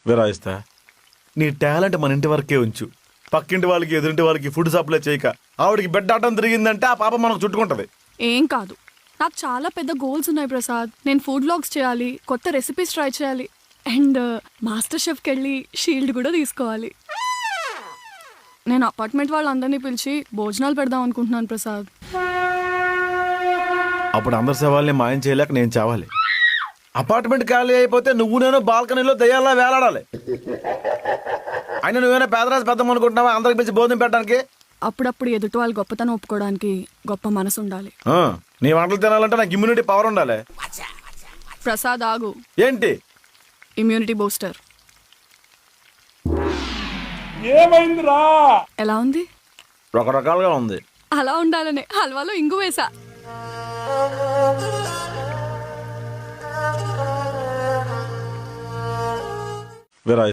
విరాయిస్తా. నీ టాలెంట్ మన ఇంటి వరకే ఉంచు. పక్కింటి వాళ్ళకి ఎదురింటి వాళ్ళకి ఫుడ్ సప్లై చేయక ఆవిడికి బెడ్ ఆటం తిరిగిందంటే ఆ పాప మనకు చుట్టుకుంటది. ఏం కాదు, నాకు చాలా పెద్ద గోల్స్ ఉన్నాయి ప్రసాద్. నేను ఫుడ్ వ్లాగ్స్ చేయాలి, కొత్త రెసిపీస్ ట్రై చేయాలి, అండ్ మాస్టర్ షెఫ్కి వెళ్ళి షీల్డ్ కూడా తీసుకోవాలి. నేను అపార్ట్మెంట్ వాళ్ళందరినీ పిలిచి భోజనాలు పెడదాం అనుకుంటున్నాను ప్రసాద్. అప్పుడు అందరి సవాల్ని మాయం చేయలేక నేను చావాలి. అపార్ట్మెంట్ ఖాళీ అయిపోతే నువ్వు నేను బాల్కనీలో దయ్యాల్లా వేలాడాలి. అయినా నువ్వేనా పేదరాజు పెద్దం అనుకుంటున్నావా అందరికి పిలిచి భోజనం పెట్టడానికి? అప్పుడప్పుడు ఎదుటి వాళ్ళు గొప్పతనం ఒప్పుకోవడానికి గొప్ప మనసు ఉండాలి. నీ వంటలు తినాలంటే నాకు ఇమ్యూనిటీ పవర్ ఉండాలి. ప్రసాద్ ఆగు. ఏంటి? Immunity booster. ఏమైందిరా? ఎలా ఉంది? రకరకాలుగా ఉంది. అలా ఉండాలనే హల్వాలో ఇంగు వేసా. విరాయి